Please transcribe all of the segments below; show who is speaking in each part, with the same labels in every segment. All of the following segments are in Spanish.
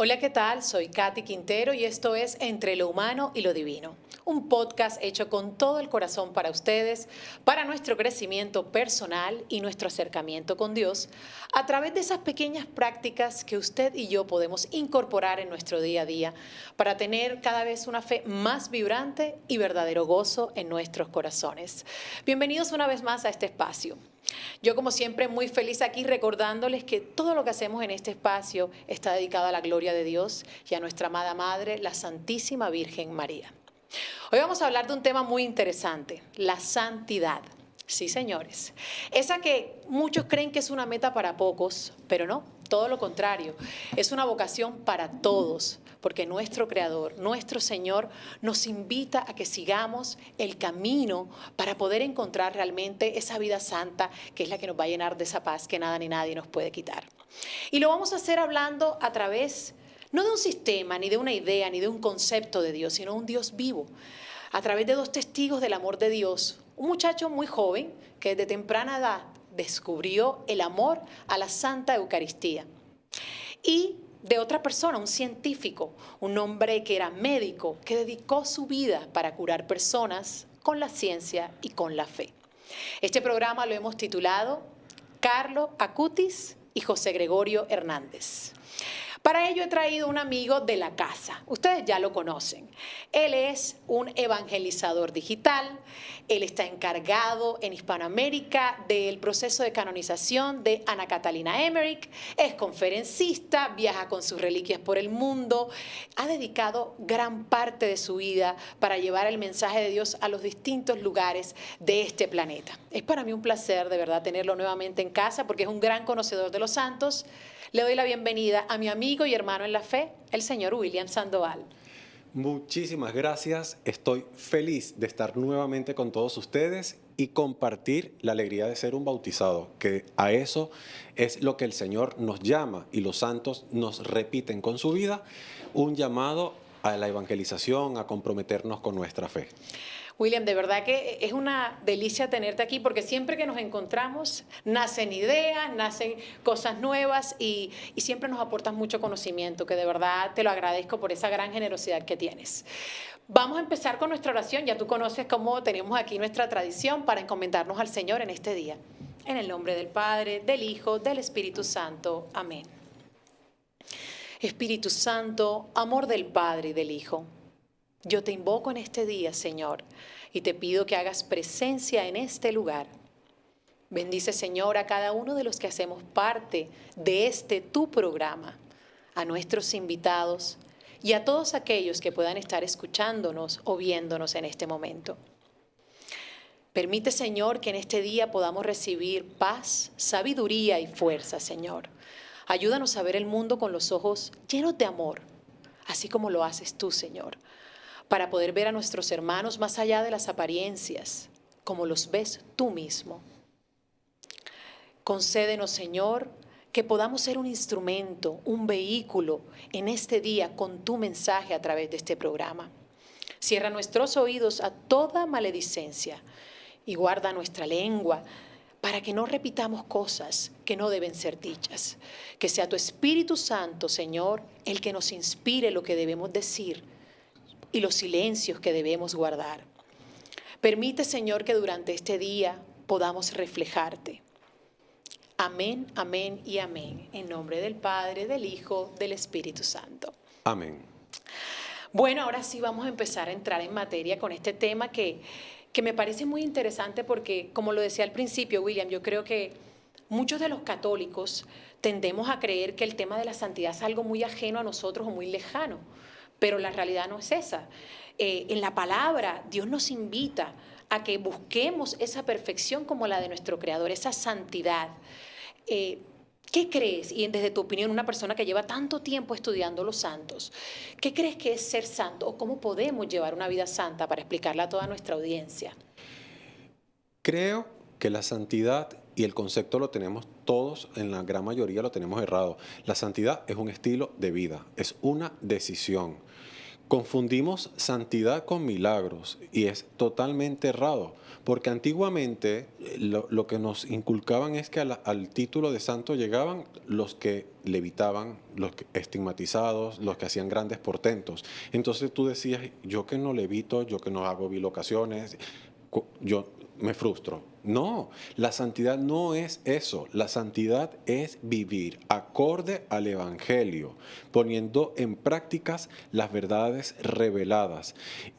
Speaker 1: Hola, ¿qué tal? Soy Katy Quintero y esto es Entre lo Humano y lo Divino, un podcast hecho con todo el corazón para ustedes, para nuestro crecimiento personal y nuestro acercamiento con Dios, a través de esas pequeñas prácticas que usted y yo podemos incorporar en nuestro día a día para tener cada vez una fe más vibrante y verdadero gozo en nuestros corazones. Bienvenidos una vez más a este espacio. Yo, como siempre, muy feliz aquí recordándoles que todo lo que hacemos en este espacio está dedicado a la gloria de Dios y a nuestra amada Madre, la Santísima Virgen María. Hoy vamos a hablar de un tema muy interesante, la santidad. Sí, señores. Esa que muchos creen que es una meta para pocos, pero no, todo lo contrario. Es una vocación para todos, porque nuestro Creador, nuestro Señor, nos invita a que sigamos el camino para poder encontrar realmente esa vida santa que es la que nos va a llenar de esa paz que nada ni nadie nos puede quitar. Y lo vamos a hacer hablando a través, no de un sistema, ni de una idea, ni de un concepto de Dios, sino un Dios vivo. A través de dos testigos del amor de Dios, un muchacho muy joven que desde temprana edad descubrió el amor a la Santa Eucaristía. Y de otra persona, un científico, un hombre que era médico, que dedicó su vida para curar personas con la ciencia y con la fe. Este programa lo hemos titulado Carlo Acutis y José Gregorio Hernández. Para ello he traído un amigo de la casa. Ustedes ya lo conocen. Él es un evangelizador digital. Él está encargado en Hispanoamérica del proceso de canonización de Ana Catalina Emmerich. Es conferencista, viaja con sus reliquias por el mundo. Ha dedicado gran parte de su vida para llevar el mensaje de Dios a los distintos lugares de este planeta. Es para mí un placer, de verdad, tenerlo nuevamente en casa porque es un gran conocedor de los santos. Le doy la bienvenida a mi amigo y hermano en la fe, el señor William Sandoval.
Speaker 2: Muchísimas gracias. Estoy feliz de estar nuevamente con todos ustedes y compartir la alegría de ser un bautizado, que a eso es lo que el Señor nos llama y los santos nos repiten con su vida, un llamado a la evangelización, a comprometernos con nuestra fe.
Speaker 1: William, de verdad que es una delicia tenerte aquí porque siempre que nos encontramos nacen ideas, nacen cosas nuevas y siempre nos aportas mucho conocimiento, que de verdad te lo agradezco por esa gran generosidad que tienes. Vamos a empezar con nuestra oración. Ya tú conoces cómo tenemos aquí nuestra tradición para encomendarnos al Señor en este día. En el nombre del Padre, del Hijo, del Espíritu Santo. Amén. Espíritu Santo, amor del Padre y del Hijo. Yo te invoco en este día, Señor, y te pido que hagas presencia en este lugar. Bendice, Señor, a cada uno de los que hacemos parte de este tu programa, a nuestros invitados y a todos aquellos que puedan estar escuchándonos o viéndonos en este momento. Permite, Señor, que en este día podamos recibir paz, sabiduría y fuerza, Señor. Ayúdanos a ver el mundo con los ojos llenos de amor, así como lo haces tú, Señor, para poder ver a nuestros hermanos más allá de las apariencias, como los ves tú mismo. Concédenos, Señor, que podamos ser un instrumento, un vehículo en este día con tu mensaje a través de este programa. Cierra nuestros oídos a toda maledicencia y guarda nuestra lengua para que no repitamos cosas que no deben ser dichas. Que sea tu Espíritu Santo, Señor, el que nos inspire lo que debemos decir y los silencios que debemos guardar. Permite, Señor, que durante este día podamos reflejarte. Amén, amén y amén. En nombre del Padre, del Hijo, del Espíritu Santo.
Speaker 2: Amén.
Speaker 1: Bueno, ahora sí vamos a empezar a entrar en materia con este tema que me parece muy interesante porque, como lo decía al principio, William, yo creo que muchos de los católicos tendemos a creer que el tema de la santidad es algo muy ajeno a nosotros o muy lejano. Pero la realidad no es esa. En la palabra, Dios nos invita a que busquemos esa perfección como la de nuestro Creador, esa santidad. ¿Qué crees? Y desde tu opinión, una persona que lleva tanto tiempo estudiando los santos, ¿qué crees que es ser santo o cómo podemos llevar una vida santa para explicarla a toda nuestra audiencia?
Speaker 2: Creo que la santidad y el concepto lo tenemos todos, en la gran mayoría lo tenemos errado. La santidad es un estilo de vida, es una decisión. Confundimos santidad con milagros y es totalmente errado, porque antiguamente lo que nos inculcaban es que al título de santo llegaban los que levitaban, los que, estigmatizados, los que hacían grandes portentos. Entonces tú decías, yo que no levito, yo que no hago bilocaciones, yo me frustro. No, la santidad no es eso. La santidad es vivir acorde al Evangelio, poniendo en prácticas las verdades reveladas.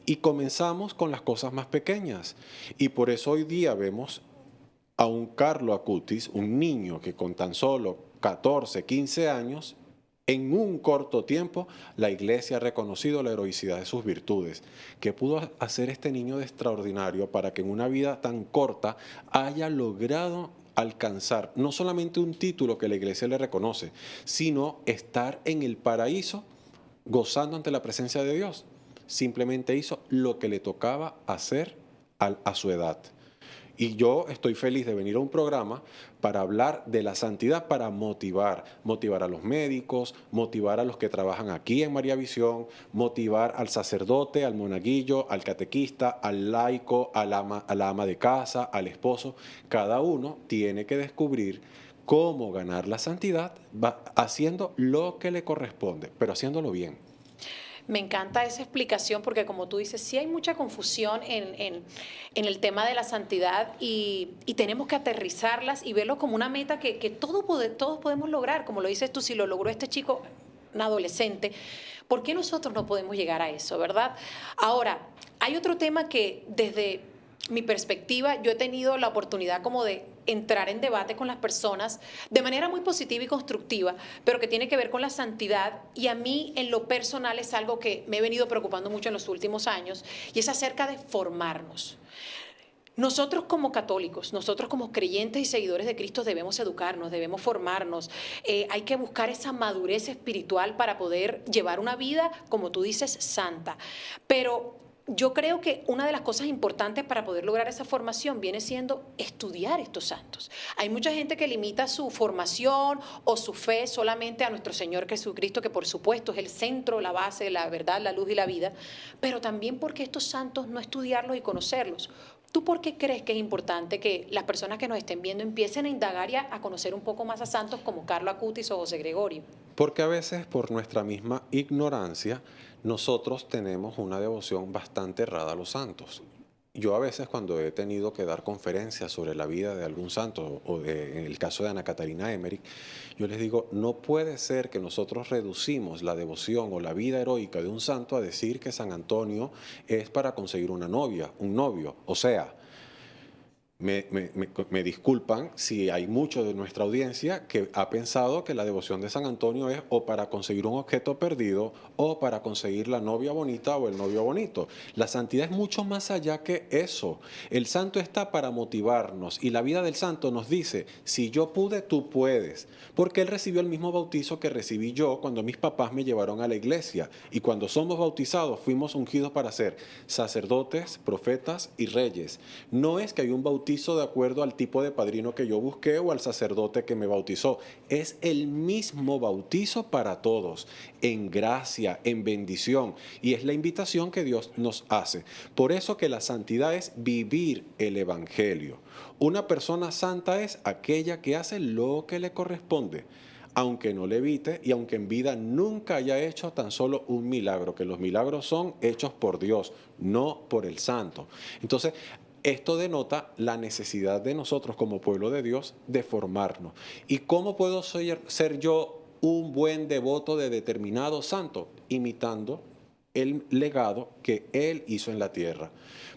Speaker 2: Y comenzamos con las cosas más pequeñas. Y por eso hoy día vemos a un Carlo Acutis, un niño que con tan solo 14, 15 años, en un corto tiempo, la iglesia ha reconocido la heroicidad de sus virtudes. ¿Qué pudo hacer este niño de extraordinario para que en una vida tan corta haya logrado alcanzar no solamente un título que la iglesia le reconoce, sino estar en el paraíso gozando ante la presencia de Dios? Simplemente hizo lo que le tocaba hacer a su edad. Y yo estoy feliz de venir a un programa para hablar de la santidad, para motivar a los médicos, motivar a los que trabajan aquí en María Visión, motivar al sacerdote, al monaguillo, al catequista, al laico, a la ama de casa, al esposo. Cada uno tiene que descubrir cómo ganar la santidad haciendo lo que le corresponde, pero haciéndolo bien.
Speaker 1: Me encanta esa explicación porque como tú dices, sí hay mucha confusión en el tema de la santidad y tenemos que aterrizarlas y verlo como una meta que todos podemos lograr. Como lo dices tú, si lo logró este chico, un adolescente, ¿por qué nosotros no podemos llegar a eso, verdad? Ahora, hay otro tema que desde mi perspectiva yo he tenido la oportunidad como de entrar en debate con las personas de manera muy positiva y constructiva, pero que tiene que ver con la santidad y a mí en lo personal es algo que me he venido preocupando mucho en los últimos años y es acerca de formarnos. Nosotros como católicos, nosotros como creyentes y seguidores de Cristo debemos educarnos, debemos formarnos. Hay que buscar esa madurez espiritual para poder llevar una vida, como tú dices, santa. Pero yo creo que una de las cosas importantes para poder lograr esa formación viene siendo estudiar estos santos. Hay mucha gente que limita su formación o su fe solamente a nuestro Señor Jesucristo, que por supuesto es el centro, la base, la verdad, la luz y la vida, pero también porque estos santos no estudiarlos y conocerlos. ¿Tú por qué crees que es importante que las personas que nos estén viendo empiecen a indagar y a conocer un poco más a santos como Carlo Acutis o José Gregorio?
Speaker 2: Porque a veces por nuestra misma ignorancia nosotros tenemos una devoción bastante errada a los santos. Yo a veces cuando he tenido que dar conferencias sobre la vida de algún santo, en el caso de Ana Catarina Emmerich, yo les digo, no puede ser que nosotros reducimos la devoción o la vida heroica de un santo a decir que San Antonio es para conseguir una novia, un novio. O sea, me disculpan si hay mucho de nuestra audiencia que ha pensado que la devoción de San Antonio es o para conseguir un objeto perdido o para conseguir la novia bonita o el novio bonito. La santidad es mucho más allá que eso. El santo está para motivarnos y la vida del santo nos dice, si yo pude, tú puedes. Porque él recibió el mismo bautizo que recibí yo cuando mis papás me llevaron a la iglesia. Y cuando somos bautizados fuimos ungidos para ser sacerdotes, profetas y reyes. No es que hay un bautizo de acuerdo al tipo de padrino que yo busqué o al sacerdote que me bautizó. Es el mismo bautizo para todos, en gracia, en bendición. Y es la invitación que Dios nos hace. Por eso que la santidad es vivir el Evangelio. Una persona santa es aquella que hace lo que le corresponde, aunque no levite y aunque en vida nunca haya hecho tan solo un milagro, que los milagros son hechos por Dios, no por el santo. Entonces, esto denota la necesidad de nosotros como pueblo de Dios de formarnos. ¿Y cómo puedo ser yo un buen devoto de determinado santo? Imitando el legado que Él hizo en la tierra.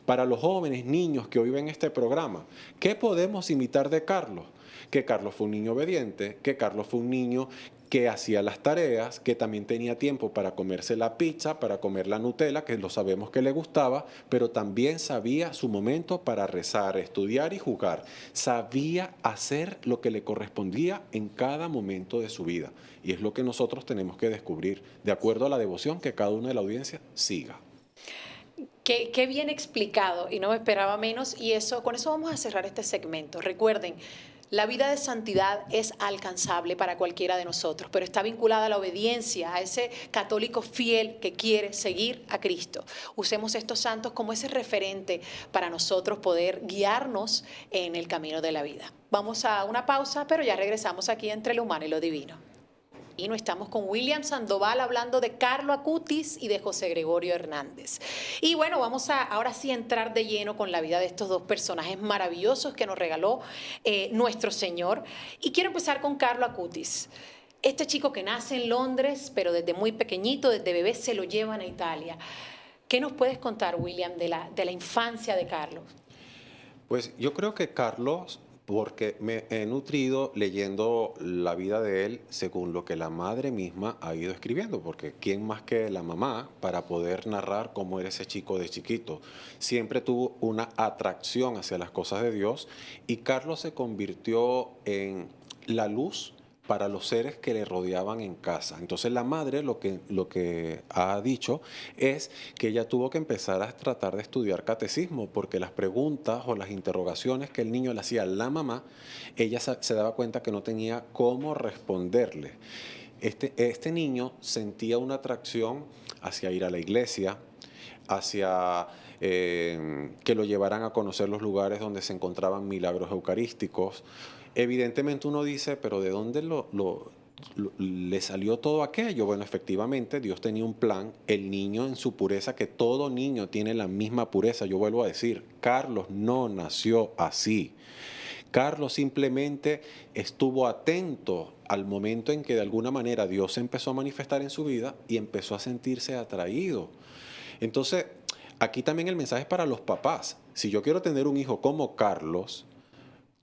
Speaker 2: Para los jóvenes, niños que hoy ven este programa, ¿qué podemos imitar de Carlos? Que Carlos fue un niño obediente, que Carlos fue un niño que hacía las tareas, que también tenía tiempo para comerse la pizza, para comer la Nutella, que lo sabemos que le gustaba, pero también sabía su momento para rezar, estudiar y jugar. Sabía hacer lo que le correspondía en cada momento de su vida. Y es lo que nosotros tenemos que descubrir, de acuerdo a la devoción que cada uno de la audiencia siga.
Speaker 1: Qué bien explicado y no me esperaba menos y eso, con eso vamos a cerrar este segmento. Recuerden, La vida de santidad es alcanzable para cualquiera de nosotros, pero está vinculada a la obediencia, a ese católico fiel que quiere seguir a Cristo. Usemos estos santos como ese referente para nosotros poder guiarnos en el camino de la vida. Vamos a una pausa, pero ya regresamos aquí entre lo humano y lo divino. Y no estamos con William Sandoval hablando de Carlo Acutis y de José Gregorio Hernández. Y bueno, vamos a ahora sí entrar de lleno con la vida de estos dos personajes maravillosos que nos regaló nuestro Señor. Y quiero empezar con Carlo Acutis. Este chico que nace en Londres, pero desde muy pequeñito, desde bebé, se lo llevan a Italia. ¿Qué nos puedes contar, William, de la infancia de Carlos?
Speaker 2: Pues yo creo que Carlos, porque me he nutrido leyendo la vida de él según lo que la madre misma ha ido escribiendo, porque ¿quién más que la mamá para poder narrar cómo era ese chico de chiquito? Siempre tuvo una atracción hacia las cosas de Dios y Carlos se convirtió en la luz para los seres que le rodeaban en casa. Entonces la madre lo que ha dicho es que ella tuvo que empezar a tratar de estudiar catecismo, porque las preguntas o las interrogaciones que el niño le hacía a la mamá, ella se daba cuenta que no tenía cómo responderle. Este niño sentía una atracción hacia ir a la iglesia, hacia que lo llevaran a conocer los lugares donde se encontraban milagros eucarísticos. Evidentemente uno dice, pero ¿de dónde le salió todo aquello? Bueno, efectivamente, Dios tenía un plan, el niño en su pureza, que todo niño tiene la misma pureza. Yo vuelvo a decir, Carlos no nació así. Carlos simplemente estuvo atento al momento en que de alguna manera Dios se empezó a manifestar en su vida y empezó a sentirse atraído. Entonces, aquí también el mensaje es para los papás. Si yo quiero tener un hijo como Carlos,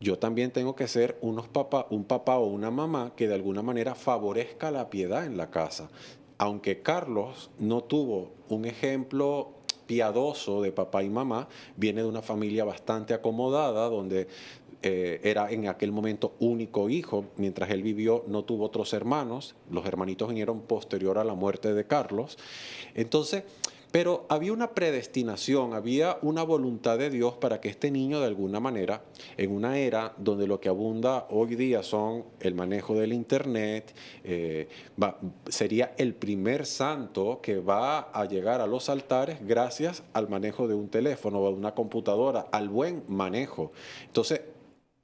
Speaker 2: yo también tengo que ser un papá o una mamá que de alguna manera favorezca la piedad en la casa. Aunque Carlos no tuvo un ejemplo piadoso de papá y mamá, viene de una familia bastante acomodada, donde era en aquel momento único hijo. Mientras él vivió, no tuvo otros hermanos. Los hermanitos vinieron posterior a la muerte de Carlos. Entonces, pero había una predestinación, había una voluntad de Dios para que este niño de alguna manera, en una era donde lo que abunda hoy día son el manejo del internet, sería el primer santo que va a llegar a los altares gracias al manejo de un teléfono o de una computadora, al buen manejo. Entonces,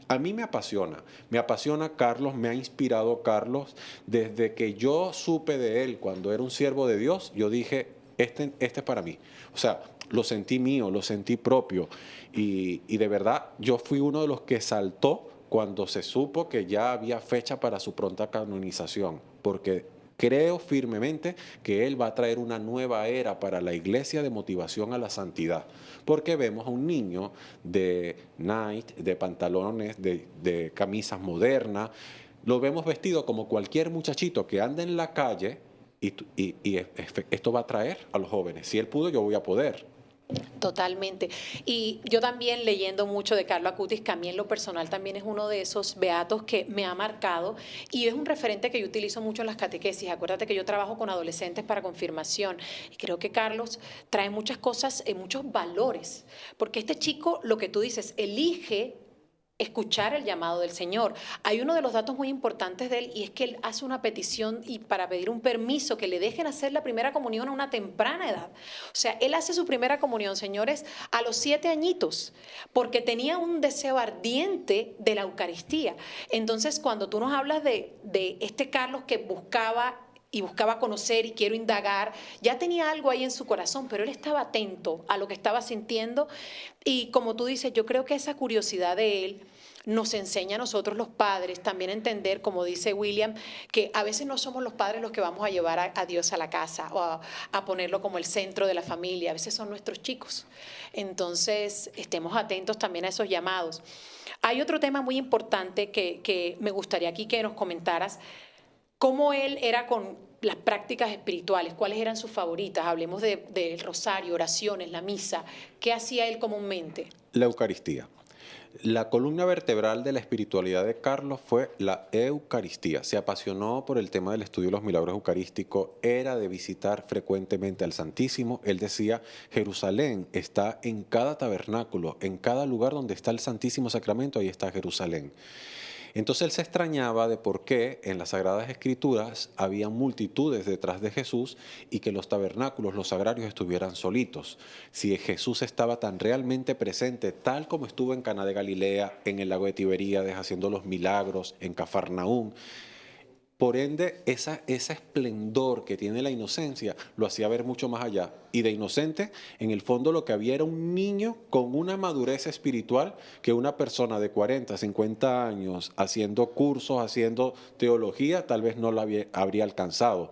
Speaker 2: a mí me apasiona Carlos, me ha inspirado Carlos. Desde que yo supe de él cuando era un siervo de Dios, yo dije, este es para mí. O sea, lo sentí mío, lo sentí propio. Y de verdad, yo fui uno de los que saltó cuando se supo que ya había fecha para su pronta canonización, porque creo firmemente que él va a traer una nueva era para la iglesia de motivación a la santidad, porque vemos a un niño de Nike, de pantalones, de camisas modernas, lo vemos vestido como cualquier muchachito que anda en la calle y esto va a atraer a los jóvenes. Si él pudo, yo voy a poder.
Speaker 1: Totalmente. Y yo también leyendo mucho de Carlo Acutis, que a mí en lo personal también es uno de esos beatos que me ha marcado y es un referente que yo utilizo mucho en las catequesis. Acuérdate que yo trabajo con adolescentes para confirmación y creo que Carlos trae muchas cosas, muchos valores, porque este chico, lo que tú dices, elige escuchar el llamado del Señor. Hay uno de los datos muy importantes de él y es que él hace una petición y para pedir un permiso que le dejen hacer la primera comunión a una temprana edad. O sea, él hace su primera comunión, señores, a los 7 añitos, porque tenía un deseo ardiente de la Eucaristía. Entonces, cuando tú nos hablas de este Carlos que buscaba conocer y quiero indagar, ya tenía algo ahí en su corazón, pero él estaba atento a lo que estaba sintiendo y como tú dices, yo creo que esa curiosidad de él nos enseña a nosotros los padres también a entender, como dice William, que a veces no somos los padres los que vamos a llevar a Dios a la casa o a ponerlo como el centro de la familia, a veces son nuestros chicos. Entonces, estemos atentos también a esos llamados. Hay otro tema muy importante que me gustaría aquí que nos comentaras. ¿Cómo él era con las prácticas espirituales? ¿Cuáles eran sus favoritas? Hablemos del rosario, oraciones, la misa. ¿Qué hacía él comúnmente?
Speaker 2: La Eucaristía. La columna vertebral de la espiritualidad de Carlos fue la Eucaristía. Se apasionó por el tema del estudio de los milagros eucarísticos, era de visitar frecuentemente al Santísimo. Él decía, Jerusalén está en cada tabernáculo, en cada lugar donde está el Santísimo Sacramento, ahí está Jerusalén. Entonces él se extrañaba de por qué en las Sagradas Escrituras había multitudes detrás de Jesús y que los tabernáculos, los sagrarios estuvieran solitos. Si Jesús estaba tan realmente presente, tal como estuvo en Caná de Galilea, en el lago de Tiberíades, haciendo los milagros, en Cafarnaúm. Por ende, ese esplendor que tiene la inocencia lo hacía ver mucho más allá. Y de inocente, en el fondo lo que había era un niño con una madurez espiritual que una persona de 40, 50 años haciendo cursos, haciendo teología, tal vez no la habría alcanzado.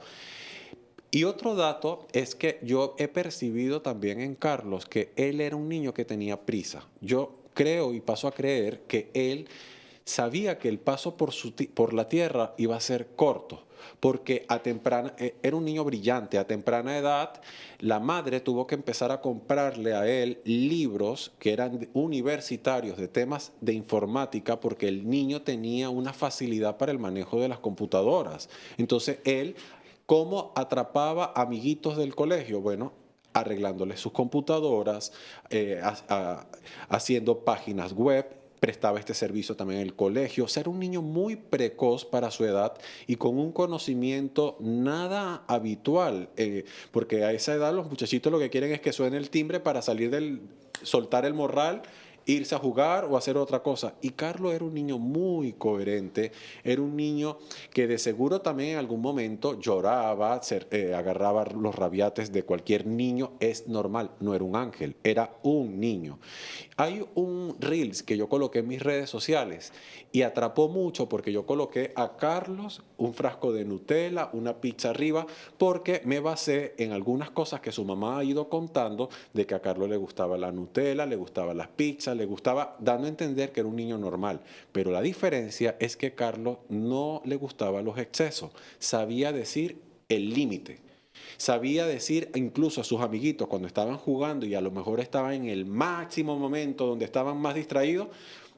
Speaker 2: Y otro dato es que yo he percibido también en Carlos que él era un niño que tenía prisa. Yo creo y paso a creer que él sabía que el paso por la tierra iba a ser corto, porque era un niño brillante. A temprana edad, la madre tuvo que empezar a comprarle a él libros que eran universitarios de temas de informática, porque el niño tenía una facilidad para el manejo de las computadoras. Entonces él, ¿cómo atrapaba amiguitos del colegio? Bueno, arreglándoles sus computadoras, haciendo páginas web. Prestaba este servicio también en el colegio. O sea, era un niño muy precoz para su edad y con un conocimiento nada habitual, porque a esa edad los muchachitos lo que quieren es que suene el timbre para soltar el morral, irse a jugar o hacer otra cosa. Y Carlos era un niño muy coherente, era un niño que de seguro también en algún momento lloraba, agarraba los rabiates de cualquier niño. Es normal, no era un ángel, era un niño. Hay un Reels que yo coloqué en mis redes sociales y atrapó mucho porque yo coloqué a Carlos un frasco de Nutella, una pizza arriba, porque me basé en algunas cosas que su mamá ha ido contando de que a Carlos le gustaba la Nutella, le gustaban las pizzas, le gustaba, dando a entender que era un niño normal. Pero la diferencia es que Carlos no le gustaban los excesos, sabía decir el límite. Sabía decir incluso a sus amiguitos cuando estaban jugando y a lo mejor estaban en el máximo momento donde estaban más distraídos,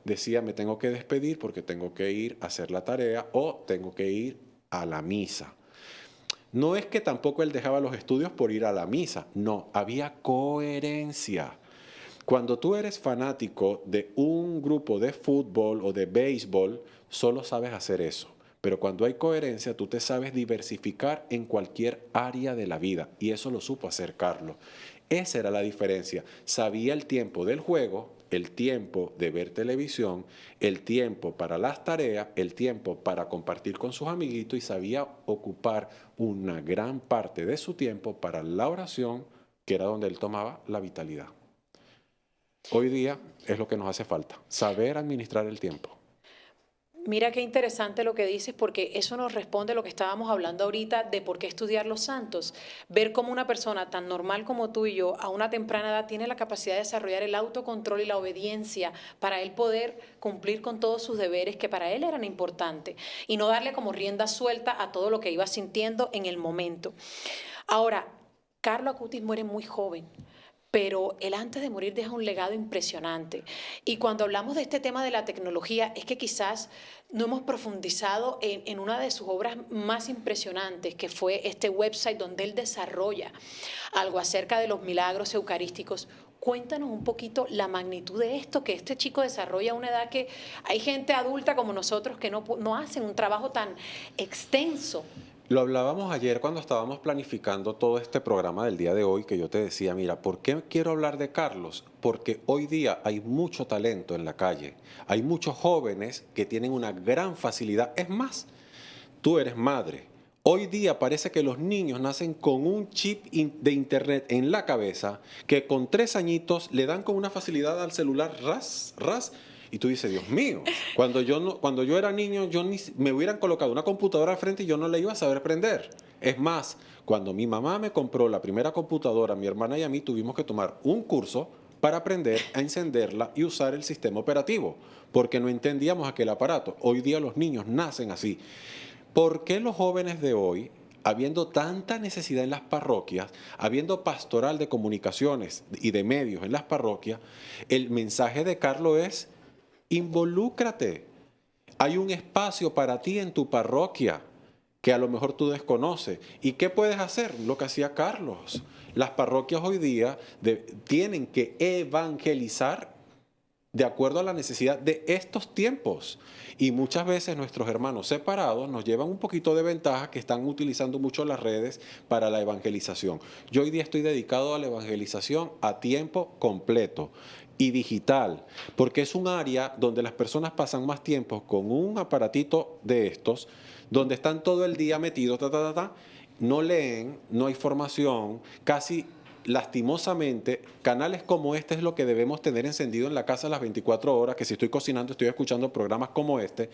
Speaker 2: decía, me tengo que despedir porque tengo que ir a hacer la tarea o tengo que ir a la misa. No es que tampoco él dejaba los estudios por ir a la misa, no, había coherencia. Cuando tú eres fanático de un grupo de fútbol o de béisbol, solo sabes hacer eso. Pero cuando hay coherencia, tú te sabes diversificar en cualquier área de la vida. Y eso lo supo hacer Carlos. Esa era la diferencia. Sabía el tiempo del juego, el tiempo de ver televisión, el tiempo para las tareas, el tiempo para compartir con sus amiguitos y sabía ocupar una gran parte de su tiempo para la oración, que era donde él tomaba la vitalidad. Hoy día es lo que nos hace falta, saber administrar el tiempo.
Speaker 1: Mira qué interesante lo que dices, porque eso nos responde a lo que estábamos hablando ahorita de por qué estudiar los santos. Ver cómo una persona tan normal como tú y yo, a una temprana edad, tiene la capacidad de desarrollar el autocontrol y la obediencia para él poder cumplir con todos sus deberes que para él eran importantes y no darle como rienda suelta a todo lo que iba sintiendo en el momento. Ahora, Carlo Acutis muere muy joven. Pero él antes de morir deja un legado impresionante. Y cuando hablamos de este tema de la tecnología, es que quizás no hemos profundizado en una de sus obras más impresionantes, que fue este website donde él desarrolla algo acerca de los milagros eucarísticos. Cuéntanos un poquito la magnitud de esto que este chico desarrolla a una edad que hay gente adulta como nosotros que no hacen un trabajo tan extenso.
Speaker 2: Lo hablábamos ayer cuando estábamos planificando todo este programa del día de hoy, que yo te decía, mira, ¿por qué quiero hablar de Carlos? Porque hoy día hay mucho talento en la calle, hay muchos jóvenes que tienen una gran facilidad. Es más, tú eres madre. Hoy día parece que los niños nacen con un chip de internet en la cabeza que con 3 añitos le dan con una facilidad al celular, ras, ras. Y tú dices, Dios mío, cuando yo era niño, me hubieran colocado una computadora al frente y yo no la iba a saber prender. Es más, cuando mi mamá me compró la primera computadora, mi hermana y a mí tuvimos que tomar un curso para aprender a encenderla y usar el sistema operativo, porque no entendíamos aquel aparato. Hoy día los niños nacen así. ¿Por qué los jóvenes de hoy, habiendo tanta necesidad en las parroquias, habiendo pastoral de comunicaciones y de medios en las parroquias, el mensaje de Carlos es: Involúcrate. Hay un espacio para ti en tu parroquia que a lo mejor tú desconoces. ¿Y qué puedes hacer? Lo que hacía Carlos. Las parroquias hoy día tienen que evangelizar de acuerdo a la necesidad de estos tiempos. Y muchas veces nuestros hermanos separados nos llevan un poquito de ventaja, que están utilizando mucho las redes para la evangelización. Yo hoy día estoy dedicado a la evangelización a tiempo completo y digital, porque es un área donde las personas pasan más tiempo con un aparatito de estos, donde están todo el día metidos, no leen, no hay formación, casi lastimosamente, canales como este es lo que debemos tener encendido en la casa las 24 horas, que si estoy cocinando, estoy escuchando programas como este.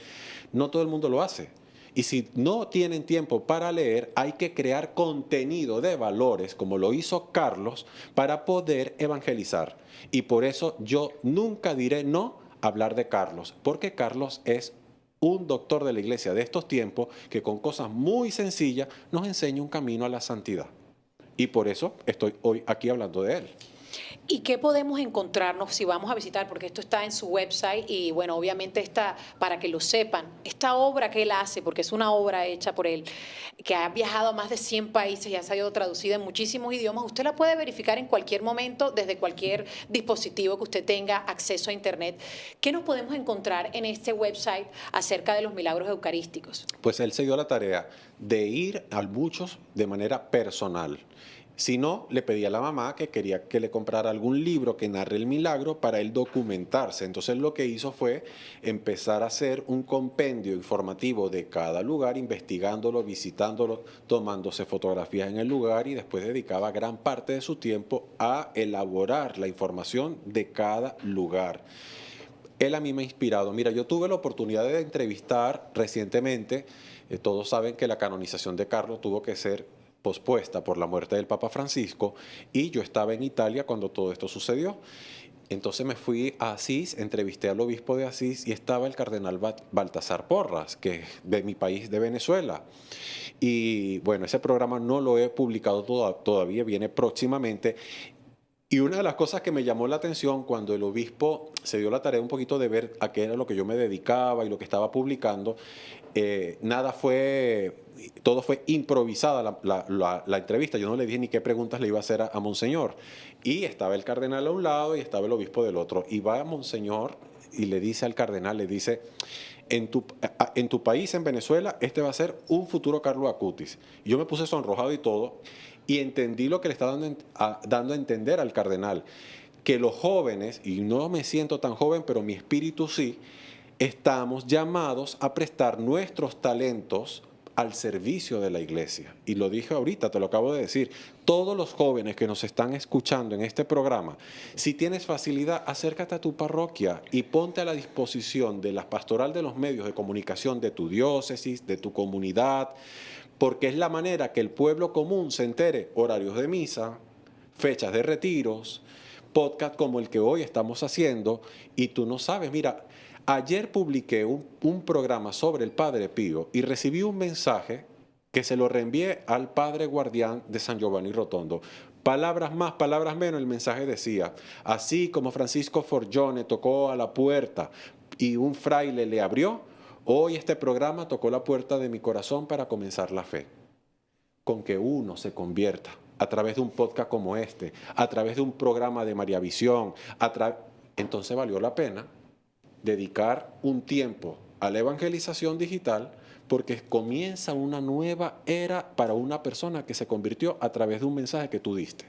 Speaker 2: No todo el mundo lo hace. Y si no tienen tiempo para leer, hay que crear contenido de valores, como lo hizo Carlos, para poder evangelizar. Y por eso yo nunca diré no a hablar de Carlos, porque Carlos es un doctor de la iglesia de estos tiempos que con cosas muy sencillas nos enseña un camino a la santidad. Y por eso estoy hoy aquí hablando de él.
Speaker 1: ¿Y qué podemos encontrarnos si vamos a visitar? Porque esto está en su website y bueno, obviamente está, para que lo sepan, esta obra que él hace, porque es una obra hecha por él, que ha viajado a más de 100 países y ha sido traducida en muchísimos idiomas, usted la puede verificar en cualquier momento desde cualquier dispositivo que usted tenga acceso a internet. ¿Qué nos podemos encontrar en este website acerca de los milagros eucarísticos?
Speaker 2: Pues él se dio la tarea de ir a muchos de manera personal. Si no, le pedía a la mamá que quería que le comprara algún libro que narre el milagro para él documentarse. Entonces lo que hizo fue empezar a hacer un compendio informativo de cada lugar, investigándolo, visitándolo, tomándose fotografías en el lugar y después dedicaba gran parte de su tiempo a elaborar la información de cada lugar. Él a mí me ha inspirado. Mira, yo tuve la oportunidad de entrevistar recientemente, todos saben que la canonización de Carlos tuvo que ser pospuesta por la muerte del Papa Francisco y yo estaba en Italia cuando todo esto sucedió. Entonces me fui a Asís, entrevisté al obispo de Asís y estaba el cardenal Baltasar Porras, que es de mi país, de Venezuela. Y bueno, ese programa no lo he publicado todavía, viene próximamente. Y una de las cosas que me llamó la atención cuando el obispo se dio la tarea un poquito de ver a qué era lo que yo me dedicaba y lo que estaba publicando, todo fue improvisada la entrevista. Yo no le dije ni qué preguntas le iba a hacer a Monseñor. Y estaba el cardenal a un lado y estaba el obispo del otro. Y va a Monseñor y le dice al cardenal, le dice, en tu país, en Venezuela, este va a ser un futuro Carlo Acutis. Y yo me puse sonrojado y todo, y entendí lo que le estaba dando a entender al cardenal, que los jóvenes, y no me siento tan joven, pero mi espíritu sí, estamos llamados a prestar nuestros talentos al servicio de la iglesia. Y lo dije ahorita, te lo acabo de decir. Todos los jóvenes que nos están escuchando en este programa, si tienes facilidad, acércate a tu parroquia y ponte a la disposición de la pastoral de los medios de comunicación de tu diócesis, de tu comunidad, porque es la manera que el pueblo común se entere horarios de misa, fechas de retiros, podcast como el que hoy estamos haciendo, y tú no sabes, mira, ayer publiqué un programa sobre el Padre Pío y recibí un mensaje que se lo reenvié al Padre Guardián de San Giovanni Rotondo. Palabras más, palabras menos, el mensaje decía, así como Francisco Forgione tocó a la puerta y un fraile le abrió, hoy este programa tocó la puerta de mi corazón para comenzar la fe. Con que uno se convierta a través de un podcast como este, a través de un programa de María Visión, entonces valió la pena dedicar un tiempo a la evangelización digital, porque comienza una nueva era para una persona que se convirtió a través de un mensaje que tú diste.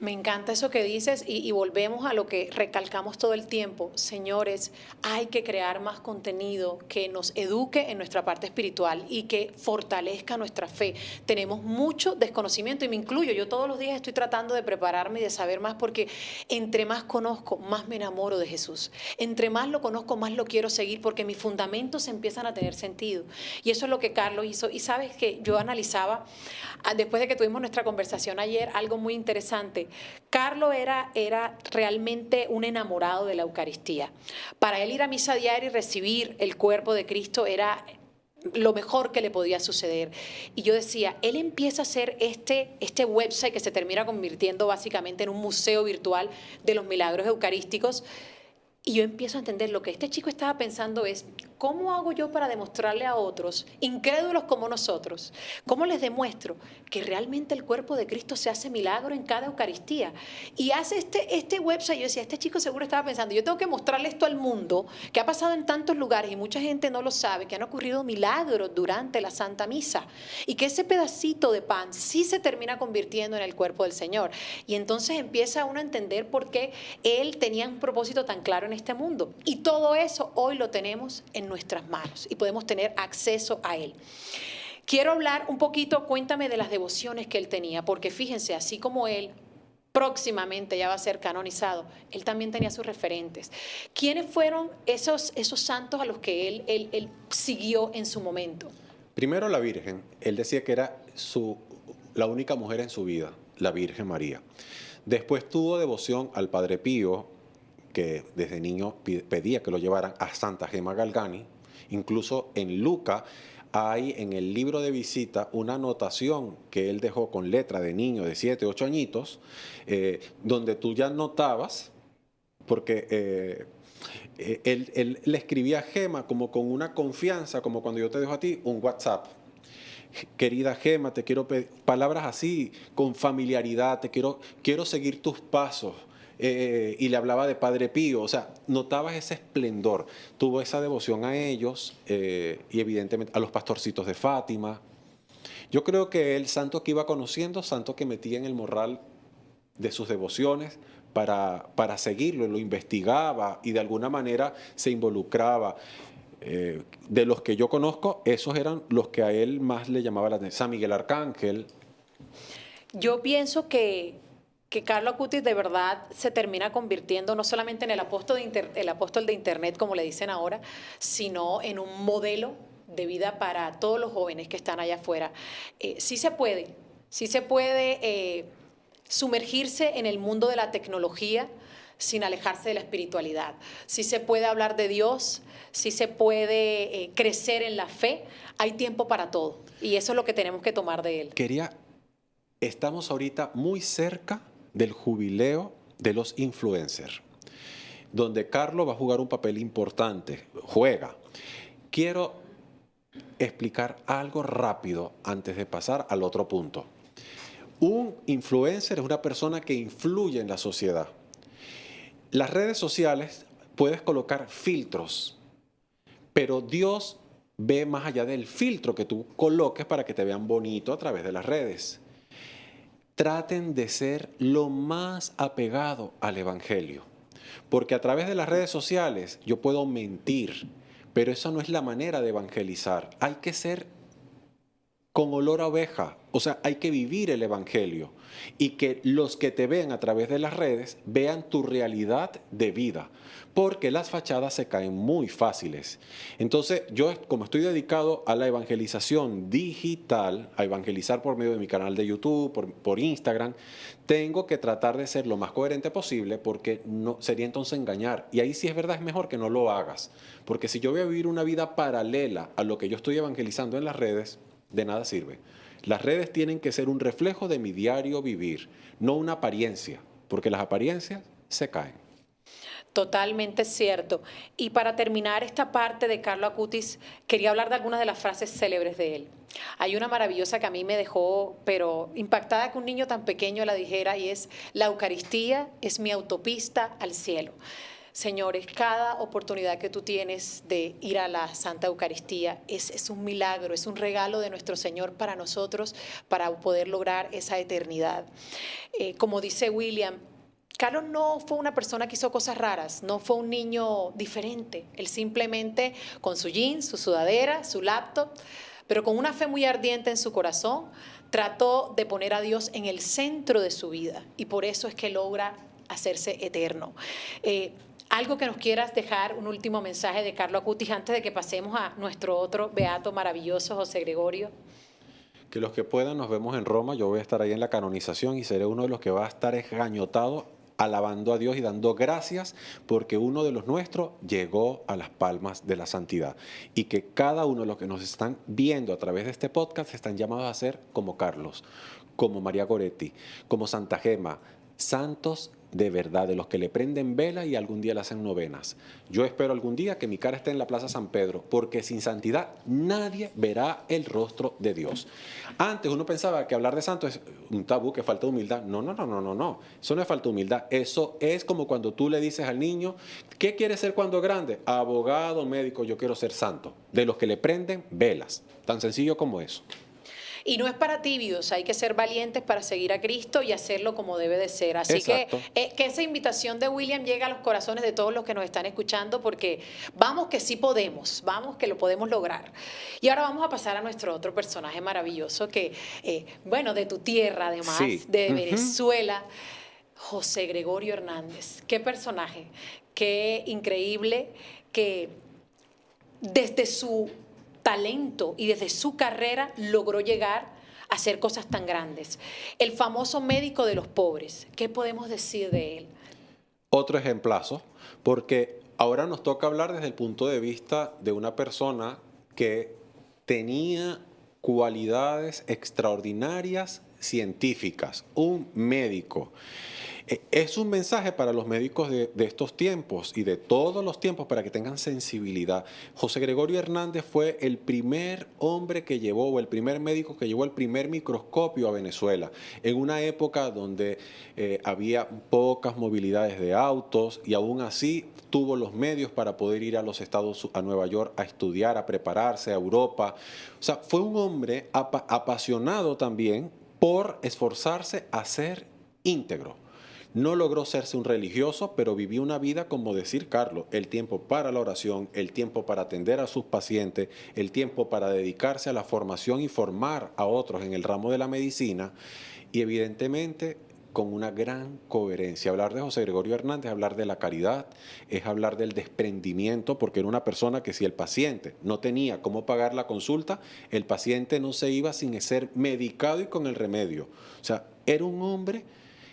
Speaker 1: Me encanta eso que dices y volvemos a lo que recalcamos todo el tiempo. Señores, hay que crear más contenido que nos eduque en nuestra parte espiritual y que fortalezca nuestra fe. Tenemos mucho desconocimiento y me incluyo. Yo todos los días estoy tratando de prepararme y de saber más porque entre más conozco, más me enamoro de Jesús. Entre más lo conozco, más lo quiero seguir porque mis fundamentos empiezan a tener sentido. Y eso es lo que Carlos hizo. Y sabes que yo analizaba, después de que tuvimos nuestra conversación ayer, algo muy interesante. Carlos era realmente un enamorado de la Eucaristía. Para él ir a misa diaria y recibir el cuerpo de Cristo era lo mejor que le podía suceder. Y yo decía, él empieza a hacer este website que se termina convirtiendo básicamente en un museo virtual de los milagros eucarísticos. Y yo empiezo a entender lo que este chico estaba pensando es, ¿cómo hago yo para demostrarle a otros, incrédulos como nosotros, cómo les demuestro que realmente el cuerpo de Cristo se hace milagro en cada Eucaristía? Y hace este website, yo decía, este chico seguro estaba pensando, yo tengo que mostrarle esto al mundo, que ha pasado en tantos lugares y mucha gente no lo sabe, que han ocurrido milagros durante la Santa Misa y que ese pedacito de pan sí se termina convirtiendo en el cuerpo del Señor. Y entonces empieza uno a entender por qué él tenía un propósito tan claro en este mundo. Y todo eso hoy lo tenemos en nuestras manos y podemos tener acceso a él. Quiero hablar un poquito, cuéntame de las devociones que él tenía, porque fíjense, así como él próximamente ya va a ser canonizado, él también tenía sus referentes. ¿Quiénes fueron esos santos a los que él siguió en su momento?
Speaker 2: Primero la Virgen. Él decía que era la única mujer en su vida, la Virgen María. Después tuvo devoción al Padre Pío, que desde niño pedía que lo llevaran a Santa Gema Galgani. Incluso en Lucas hay en el libro de visita una anotación que él dejó con letra de niño de 7, 8 añitos, donde tú ya notabas, porque él le escribía a Gema como con una confianza, como cuando yo te dejo a ti un WhatsApp. Querida Gema, te quiero pedir palabras así, con familiaridad, quiero seguir tus pasos. Y le hablaba de Padre Pío, o sea, notabas ese esplendor. Tuvo esa devoción a ellos y evidentemente a los pastorcitos de Fátima. Yo creo que el santo que iba conociendo, santo que metía en el morral de sus devociones para seguirlo, lo investigaba y de alguna manera se involucraba. De los que yo conozco, esos eran los que a él más le llamaba la atención. San Miguel Arcángel.
Speaker 1: Yo pienso que Carlo Acutis de verdad se termina convirtiendo no solamente en el apóstol de Internet, como le dicen ahora, sino en un modelo de vida para todos los jóvenes que están allá afuera. Sí se puede sumergirse en el mundo de la tecnología sin alejarse de la espiritualidad. Sí se puede hablar de Dios, sí se puede crecer en la fe. Hay tiempo para todo y eso es lo que tenemos que tomar de él.
Speaker 2: Estamos ahorita muy cerca del jubileo de los influencers, donde Carlos va a jugar un papel importante, juega. Quiero explicar algo rápido antes de pasar al otro punto. Un influencer es una persona que influye en la sociedad. Las redes sociales puedes colocar filtros, pero Dios ve más allá del filtro que tú coloques para que te vean bonito a través de las redes. Traten de ser lo más apegado al Evangelio, porque a través de las redes sociales yo puedo mentir, pero esa no es la manera de evangelizar. Hay que ser con olor a oveja, o sea, hay que vivir el Evangelio y que los que te vean a través de las redes vean tu realidad de vida, porque las fachadas se caen muy fáciles. Entonces, yo como estoy dedicado a la evangelización digital, a evangelizar por medio de mi canal de YouTube, por Instagram, tengo que tratar de ser lo más coherente posible porque no, sería entonces engañar. Y ahí sí es verdad, es mejor que no lo hagas, porque si yo voy a vivir una vida paralela a lo que yo estoy evangelizando en las redes, de nada sirve. Las redes tienen que ser un reflejo de mi diario vivir, no una apariencia, porque las apariencias se caen.
Speaker 1: Totalmente cierto. Y para terminar esta parte de Carlo Acutis, quería hablar de algunas de las frases célebres de él. Hay una maravillosa que a mí me dejó, pero impactada que un niño tan pequeño la dijera, y es: la Eucaristía es mi autopista al cielo. Señores, cada oportunidad que tú tienes de ir a la Santa Eucaristía es un milagro, es un regalo de nuestro Señor para nosotros, para poder lograr esa eternidad. Como dice William, Carlos no fue una persona que hizo cosas raras, no fue un niño diferente. Él simplemente, con su jeans, su sudadera, su laptop, pero con una fe muy ardiente en su corazón, trató de poner a Dios en el centro de su vida y por eso es que logra hacerse eterno. Algo que nos quieras dejar, un último mensaje de Carlo Acutis antes de que pasemos a nuestro otro beato maravilloso, José Gregorio.
Speaker 2: Que los que puedan nos vemos en Roma. Yo voy a estar ahí en la canonización y seré uno de los que va a estar esgañotado alabando a Dios y dando gracias porque uno de los nuestros llegó a las palmas de la santidad. Y que cada uno de los que nos están viendo a través de este podcast están llamados a ser como Carlos, como María Goretti, como Santa Gema, santos de verdad, de los que le prenden vela y algún día le hacen novenas. Yo espero algún día que mi cara esté en la Plaza San Pedro, porque sin santidad nadie verá el rostro de Dios. Antes uno pensaba que hablar de santo es un tabú, que falta de humildad. No, no, no, no, no, no. Eso no es falta de humildad. Eso es como cuando tú le dices al niño, ¿qué quieres ser cuando grande? Abogado, médico, yo quiero ser santo. De los que le prenden velas. Tan sencillo como eso.
Speaker 1: Y no es para tibios, hay que ser valientes para seguir a Cristo y hacerlo como debe de ser. Así
Speaker 2: Exacto.
Speaker 1: que esa invitación de William llega a los corazones de todos los que nos están escuchando, porque vamos que sí podemos, vamos que lo podemos lograr. Y ahora vamos a pasar a nuestro otro personaje maravilloso que, bueno, de tu tierra además,
Speaker 2: Sí.
Speaker 1: de
Speaker 2: Ujú.
Speaker 1: Venezuela, José Gregorio Hernández. Qué personaje, qué increíble que desde su talento y desde su carrera logró llegar a hacer cosas tan grandes. El famoso médico de los pobres, ¿qué podemos decir de él?
Speaker 2: Otro ejemplazo, porque ahora nos toca hablar desde el punto de vista de una persona que tenía cualidades extraordinarias científicas, un médico. Es un mensaje para los médicos de estos tiempos y de todos los tiempos para que tengan sensibilidad. José Gregorio Hernández fue el primer hombre que llevó, o el primer médico que llevó el primer microscopio a Venezuela, en una época donde había pocas movilidades de autos y aún así tuvo los medios para poder ir a los Estados, a Nueva York a estudiar, a prepararse, a Europa. O sea, fue un hombre apasionado también por esforzarse a ser íntegro. No logró serse un religioso, pero vivió una vida, como decir Carlos, el tiempo para la oración, el tiempo para atender a sus pacientes, el tiempo para dedicarse a la formación y formar a otros en el ramo de la medicina y evidentemente con una gran coherencia. Hablar de José Gregorio Hernández es hablar de la caridad, es hablar del desprendimiento, porque era una persona que si el paciente no tenía cómo pagar la consulta, el paciente no se iba sin ser medicado y con el remedio. O sea, era un hombre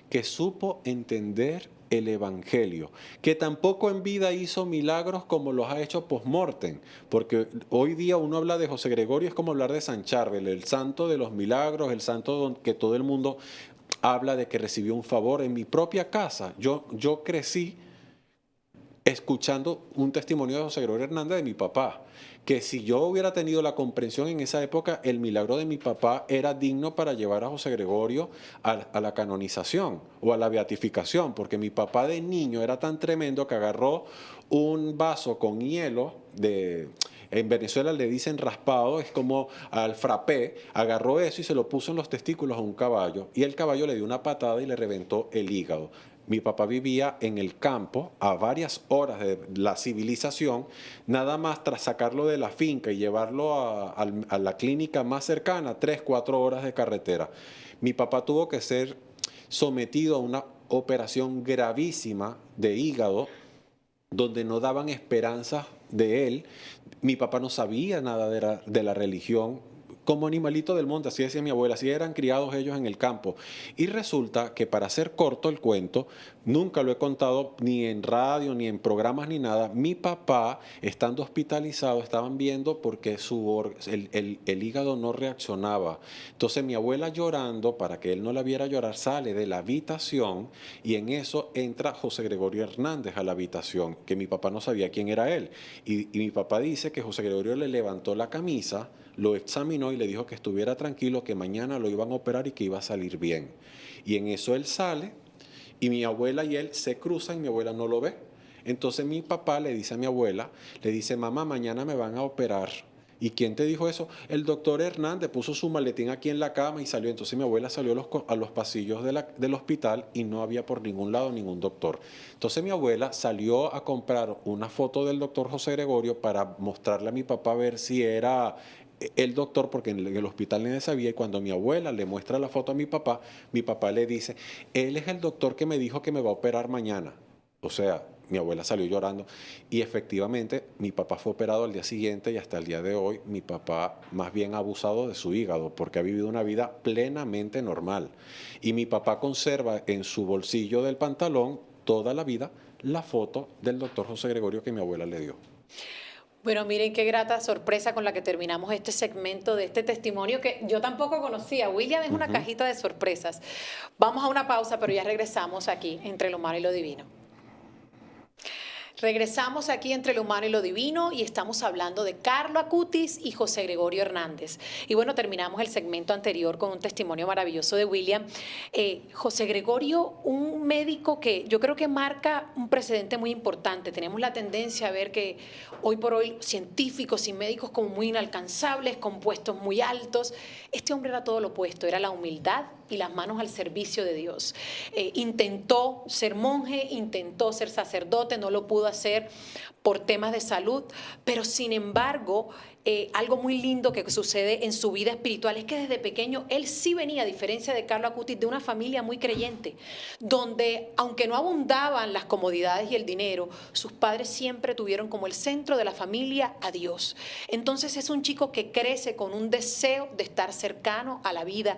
Speaker 2: que supo entender el Evangelio, que tampoco en vida hizo milagros como los ha hecho post-mortem, porque hoy día uno habla de José Gregorio, es como hablar de San Charbel, el santo de los milagros, el santo que todo el mundo habla de que recibió un favor. En mi propia casa, yo crecí escuchando un testimonio de José Gregorio Hernández de mi papá, que si yo hubiera tenido la comprensión en esa época, el milagro de mi papá era digno para llevar a José Gregorio a la canonización o a la beatificación, porque mi papá de niño era tan tremendo que agarró un vaso con hielo en Venezuela le dicen raspado, es como al frappé, agarró eso y se lo puso en los testículos a un caballo y el caballo le dio una patada y le reventó el hígado. Mi papá vivía en el campo a varias horas de la civilización, nada más tras sacarlo de la finca y llevarlo a la clínica más cercana, 3, 4 horas de carretera. Mi papá tuvo que ser sometido a una operación gravísima de hígado donde no daban esperanzas de él. Mi papá no sabía nada de la religión, como animalito del monte, así decía mi abuela, así eran criados ellos en el campo. Y resulta que, para hacer corto el cuento, nunca lo he contado ni en radio, ni en programas, ni nada, mi papá, estando hospitalizado, estaban viendo porque el hígado no reaccionaba. Entonces mi abuela, llorando, para que él no la viera llorar, sale de la habitación y en eso entra José Gregorio Hernández a la habitación, que mi papá no sabía quién era él. Y mi papá dice que José Gregorio le levantó la camisa, lo examinó y le dijo que estuviera tranquilo, que mañana lo iban a operar y que iba a salir bien. Y en eso él sale y mi abuela y él se cruzan y mi abuela no lo ve. Entonces mi papá le dice a mi abuela, le dice, mamá, mañana me van a operar. ¿Y quién te dijo eso? El doctor Hernández puso su maletín aquí en la cama y salió. Entonces mi abuela salió a los pasillos del hospital y no había por ningún lado ningún doctor. Entonces mi abuela salió a comprar una foto del doctor José Gregorio para mostrarle a mi papá a ver si era el doctor, porque en el hospital nadie sabía. Y cuando mi abuela le muestra la foto a mi papá le dice, él es el doctor que me dijo que me va a operar mañana. O sea, mi abuela salió llorando y efectivamente mi papá fue operado al día siguiente y hasta el día de hoy mi papá más bien ha abusado de su hígado porque ha vivido una vida plenamente normal. Y mi papá conserva en su bolsillo del pantalón toda la vida la foto del doctor José Gregorio que mi abuela le dio.
Speaker 1: Bueno, miren qué grata sorpresa con la que terminamos este segmento de este testimonio que yo tampoco conocía. William es una cajita de sorpresas. Vamos a una pausa, pero ya regresamos aquí entre lo humano y lo divino. Regresamos aquí entre lo humano y lo divino y estamos hablando de Carlo Acutis y José Gregorio Hernández. Y bueno, terminamos el segmento anterior con un testimonio maravilloso de William. José Gregorio, un médico que yo creo que marca un precedente muy importante. Tenemos la tendencia a ver que hoy por hoy científicos y médicos como muy inalcanzables, con puestos muy altos. Este hombre era todo lo opuesto, era la humildad y las manos al servicio de Dios. Intentó ser monje, intentó ser sacerdote, no lo pudo hacer por temas de salud, pero sin embargo, algo muy lindo que sucede en su vida espiritual es que desde pequeño él sí venía, a diferencia de Carlo Acutis, de una familia muy creyente, donde aunque no abundaban las comodidades y el dinero, sus padres siempre tuvieron como el centro de la familia a Dios. Entonces es un chico que crece con un deseo de estar cercano a la vida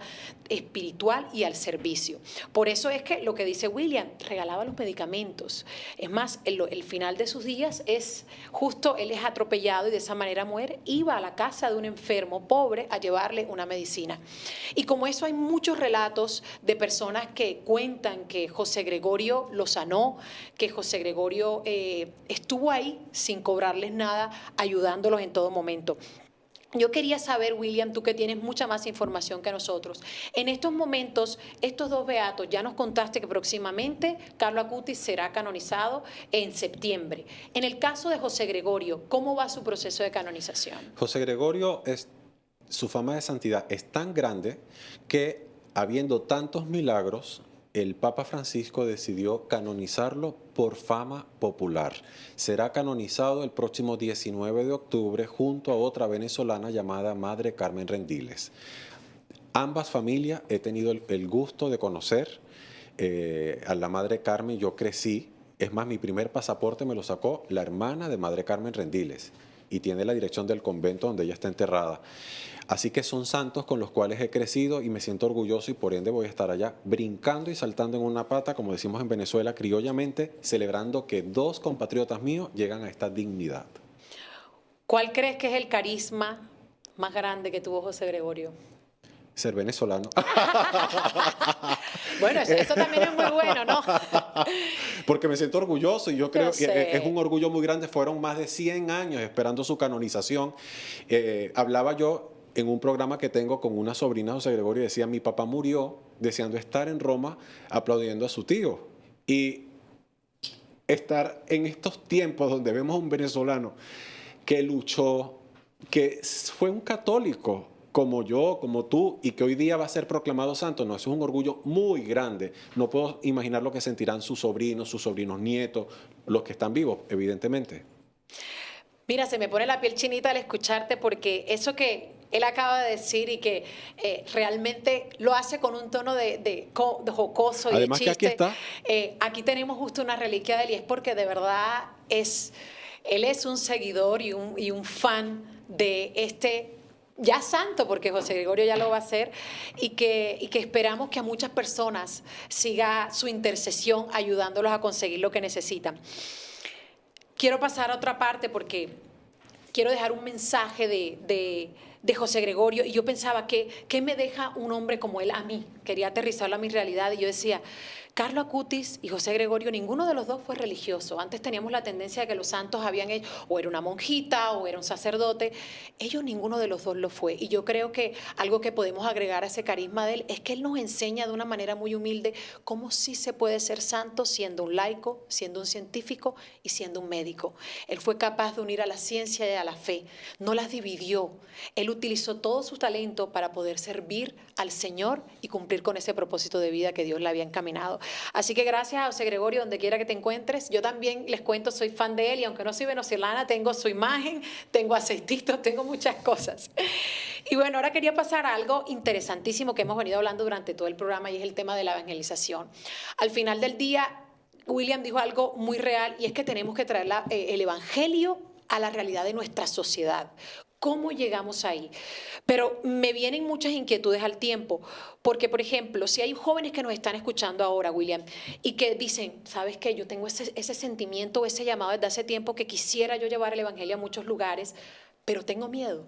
Speaker 1: espiritual y al servicio. Por eso es que lo que dice William, regalaba los medicamentos. Es más, el final de sus días es justo, él es atropellado y de esa manera muere, iba a la casa de un enfermo pobre a llevarle una medicina. Y como eso hay muchos relatos de personas que cuentan que José Gregorio lo sanó, que José Gregorio estuvo ahí sin cobrarles nada, ayudándolos en todo momento. Yo quería saber, William, tú que tienes mucha más información que nosotros, en estos momentos, estos dos beatos, ya nos contaste que próximamente Carlo Acutis será canonizado en septiembre. En el caso de José Gregorio, ¿cómo va su proceso de canonización?
Speaker 2: José Gregorio, su fama de santidad es tan grande que, habiendo tantos milagros, el Papa Francisco decidió canonizarlo por fama popular. Será canonizado el próximo 19 de octubre junto a otra venezolana llamada Madre Carmen Rendiles. Ambas familias he tenido el gusto de conocer. A la Madre Carmen yo crecí. Es más, mi primer pasaporte me lo sacó la hermana de Madre Carmen Rendiles y tiene la dirección del convento donde ella está enterrada. Así que son santos con los cuales he crecido y me siento orgulloso y por ende voy a estar allá brincando y saltando en una pata, como decimos en Venezuela, criollamente, celebrando que dos compatriotas míos llegan a esta dignidad.
Speaker 1: ¿Cuál crees que es el carisma más grande que tuvo José Gregorio?
Speaker 2: Ser venezolano.
Speaker 1: Bueno, eso también es muy bueno, ¿no?
Speaker 2: Porque me siento orgulloso y yo creo que es un orgullo muy grande. Fueron más de 100 años esperando su canonización. Hablaba yo en un programa que tengo con una sobrina de José Gregorio y decía, mi papá murió deseando estar en Roma aplaudiendo a su tío. Y estar en estos tiempos donde vemos a un venezolano que luchó, que fue un católico, como yo, como tú, y que hoy día va a ser proclamado santo, no, eso es un orgullo muy grande. No puedo imaginar lo que sentirán sus sobrinos nietos, los que están vivos, evidentemente.
Speaker 1: Mira, se me pone la piel chinita al escucharte porque eso que él acaba de decir y que realmente lo hace con un tono de jocoso y
Speaker 2: además
Speaker 1: de chiste.
Speaker 2: que aquí está.
Speaker 1: Aquí tenemos justo una reliquia de él y es porque de verdad él es un seguidor y un fan de este ya santo, porque José Gregorio ya lo va a hacer, y que esperamos que a muchas personas siga su intercesión ayudándolos a conseguir lo que necesitan. Quiero pasar a otra parte porque quiero dejar un mensaje de José Gregorio y yo pensaba ¿qué me deja un hombre como él a mí? Quería aterrizarlo a mi realidad y yo decía, Carlo Acutis y José Gregorio, ninguno de los dos fue religioso. Antes teníamos la tendencia de que los santos habían hecho, o era una monjita o era un sacerdote. Ellos ninguno de los dos lo fue. Y yo creo que algo que podemos agregar a ese carisma de él es que él nos enseña de una manera muy humilde cómo sí se puede ser santo siendo un laico, siendo un científico y siendo un médico. Él fue capaz de unir a la ciencia y a la fe. No las dividió. Él utilizó todo su talento para poder servir al Señor y cumplir con ese propósito de vida que Dios le había encaminado. Así que gracias a José Gregorio, donde quiera que te encuentres. Yo también les cuento, soy fan de él y aunque no soy venezolana, tengo su imagen, tengo aceititos, tengo muchas cosas. Y bueno, ahora quería pasar a algo interesantísimo que hemos venido hablando durante todo el programa y es el tema de la evangelización. Al final del día, William dijo algo muy real y es que tenemos que traer el evangelio a la realidad de nuestra sociedad. ¿Cómo llegamos ahí? Pero me vienen muchas inquietudes al tiempo, porque, por ejemplo, si hay jóvenes que nos están escuchando ahora, William, y que dicen, ¿sabes qué? Yo tengo ese sentimiento, ese llamado desde hace tiempo que quisiera yo llevar el Evangelio a muchos lugares, pero tengo miedo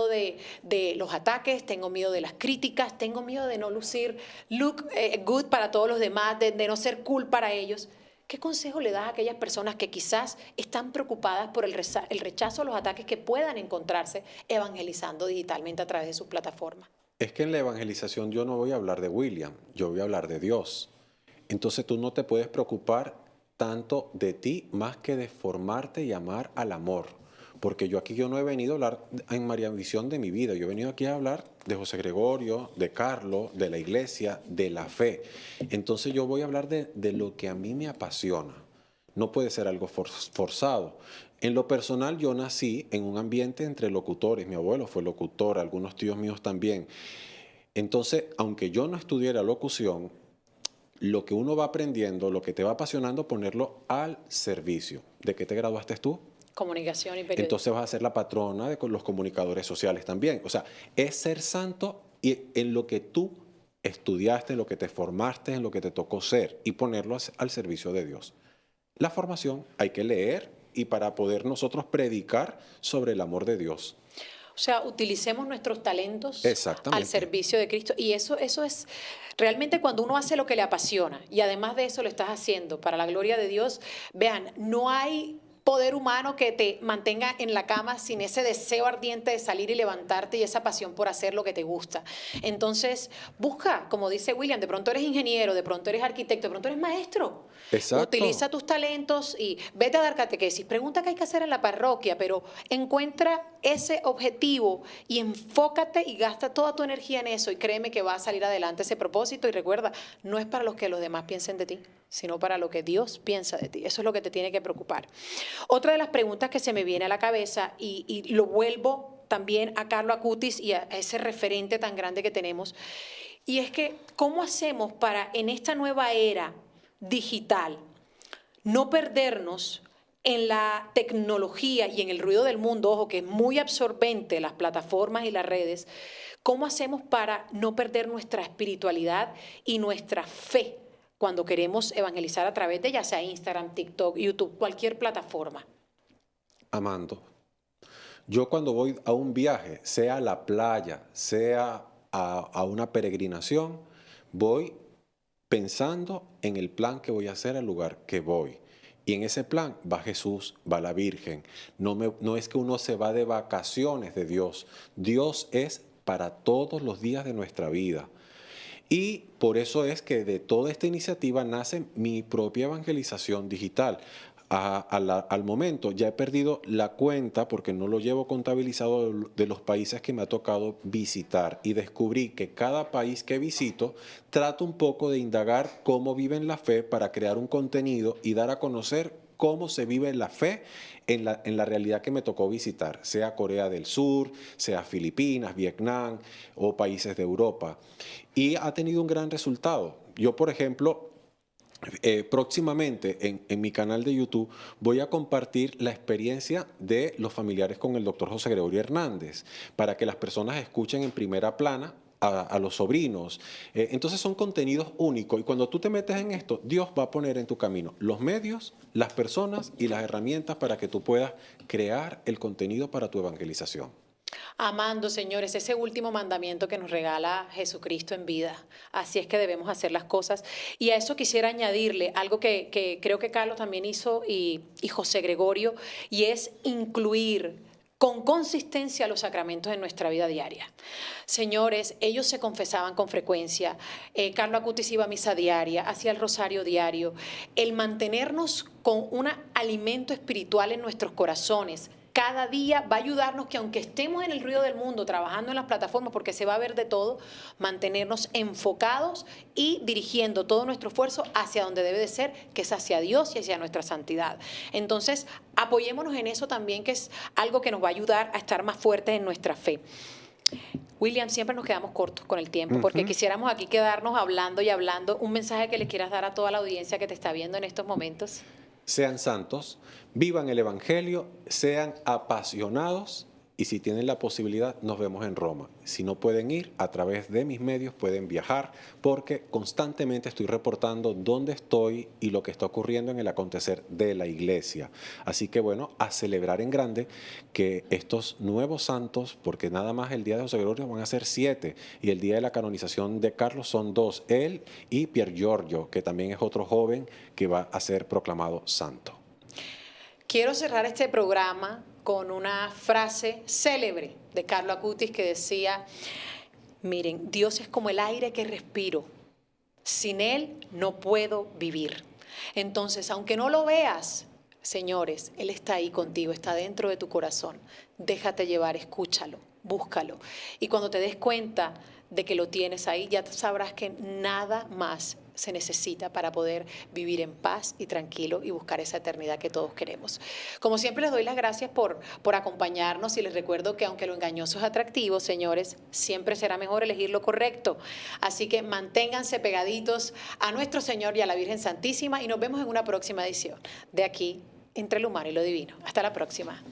Speaker 1: de los ataques, tengo miedo de las críticas, tengo miedo de no look good para todos los demás, de no ser cool para ellos. ¿Qué consejo le das a aquellas personas que quizás están preocupadas por el rechazo o los ataques que puedan encontrarse evangelizando digitalmente a través de sus plataformas?
Speaker 2: Es que en la evangelización yo no voy a hablar de William, yo voy a hablar de Dios. Entonces tú no te puedes preocupar tanto de ti más que de formarte y amar al amor. Porque yo no he venido a hablar en María Visión de mi vida, yo he venido aquí a hablar de José Gregorio, de Carlos, de la iglesia, de la fe. Entonces yo voy a hablar de lo que a mí me apasiona. No puede ser algo forzado. En lo personal yo nací en un ambiente entre locutores, mi abuelo fue locutor, algunos tíos míos también. Entonces, aunque yo no estudiara locución, lo que uno va aprendiendo, lo que te va apasionando, ponerlo al servicio. ¿De qué te graduaste tú?
Speaker 1: Comunicación y periodismo.
Speaker 2: Entonces vas a ser la patrona de los comunicadores sociales también. O sea, es ser santo y en lo que tú estudiaste, en lo que te formaste, en lo que te tocó ser y ponerlo al servicio de Dios. La formación hay que leer y para poder nosotros predicar sobre el amor de Dios.
Speaker 1: O sea, utilicemos nuestros talentos al
Speaker 2: Exactamente.
Speaker 1: servicio de Cristo. Y eso es realmente cuando uno hace lo que le apasiona y además de eso lo estás haciendo para la gloria de Dios. Vean, no hay poder humano que te mantenga en la cama sin ese deseo ardiente de salir y levantarte y esa pasión por hacer lo que te gusta. Entonces, busca, como dice William, de pronto eres ingeniero, de pronto eres arquitecto, de pronto eres maestro.
Speaker 2: Exacto.
Speaker 1: Utiliza tus talentos y vete a dar catequesis. Pregunta qué hay que hacer en la parroquia, pero encuentra ese objetivo y enfócate y gasta toda tu energía en eso y créeme que va a salir adelante ese propósito. Y recuerda, no es para lo que los demás piensen de ti, sino para lo que Dios piensa de ti. Eso es lo que te tiene que preocupar. Otra de las preguntas que se me viene a la cabeza y lo vuelvo también a Carlo Acutis y a ese referente tan grande que tenemos, y es que ¿cómo hacemos para en esta nueva era digital no perdernos en la tecnología y en el ruido del mundo, ojo, que es muy absorbente las plataformas y las redes? ¿Cómo hacemos para no perder nuestra espiritualidad y nuestra fe cuando queremos evangelizar a través de ya sea Instagram, TikTok, YouTube, cualquier plataforma?
Speaker 2: Amando. Yo cuando voy a un viaje, sea a la playa, sea a una peregrinación, voy pensando en el plan que voy a hacer al lugar que voy. Y en ese plan va Jesús, va la Virgen. No es que uno se va de vacaciones de Dios. Dios es para todos los días de nuestra vida. Y por eso es que de toda esta iniciativa nace mi propia evangelización digital. Al momento ya he perdido la cuenta porque no lo llevo contabilizado de los países que me ha tocado visitar y descubrí que cada país que visito trato un poco de indagar cómo viven la fe para crear un contenido y dar a conocer cómo se vive la fe en la realidad que me tocó visitar, sea Corea del Sur, sea Filipinas, Vietnam o países de Europa. Y ha tenido un gran resultado. Yo, por ejemplo, próximamente en mi canal de YouTube voy a compartir la experiencia de los familiares con el doctor José Gregorio Hernández para que las personas escuchen en primera plana a los sobrinos. Entonces son contenidos únicos y cuando tú te metes en esto, Dios va a poner en tu camino los medios, las personas y las herramientas para que tú puedas crear el contenido para tu evangelización.
Speaker 1: Amando, señores, ese último mandamiento que nos regala Jesucristo en vida. Así es que debemos hacer las cosas. Y a eso quisiera añadirle algo que creo que Carlos también hizo y José Gregorio, y es incluir con consistencia los sacramentos en nuestra vida diaria. Señores, ellos se confesaban con frecuencia. Carlos Acutis iba a misa diaria, hacía el rosario diario. El mantenernos con un alimento espiritual en nuestros corazones cada día va a ayudarnos que aunque estemos en el ruido del mundo, trabajando en las plataformas, porque se va a ver de todo, mantenernos enfocados y dirigiendo todo nuestro esfuerzo hacia donde debe de ser, que es hacia Dios y hacia nuestra santidad. Entonces, apoyémonos en eso también, que es algo que nos va a ayudar a estar más fuertes en nuestra fe. William, siempre nos quedamos cortos con el tiempo, porque quisiéramos aquí quedarnos hablando y hablando. Un mensaje que le quieras dar a toda la audiencia que te está viendo en estos momentos.
Speaker 2: Sean santos, vivan el Evangelio, sean apasionados Y si tienen la posibilidad, nos vemos en Roma. Si no pueden ir, a través de mis medios pueden viajar, porque constantemente estoy reportando dónde estoy y lo que está ocurriendo en el acontecer de la iglesia. Así que bueno, a celebrar en grande que estos nuevos santos, porque nada más el día de José Gregorio van a ser 7, y el día de la canonización de Carlos son 2, él y Pier Giorgio, que también es otro joven que va a ser proclamado santo.
Speaker 1: Quiero cerrar este programa con una frase célebre de Carlo Acutis que decía: miren, Dios es como el aire que respiro. Sin Él no puedo vivir. Entonces, aunque no lo veas, señores, Él está ahí contigo, está dentro de tu corazón. Déjate llevar, escúchalo, búscalo. Y cuando te des cuenta de que lo tienes ahí, ya sabrás que nada más se necesita para poder vivir en paz y tranquilo y buscar esa eternidad que todos queremos. Como siempre, les doy las gracias por acompañarnos y les recuerdo que aunque lo engañoso es atractivo, señores, siempre será mejor elegir lo correcto. Así que manténganse pegaditos a nuestro Señor y a la Virgen Santísima y nos vemos en una próxima edición de Aquí, Entre lo Humano y lo Divino. Hasta la próxima.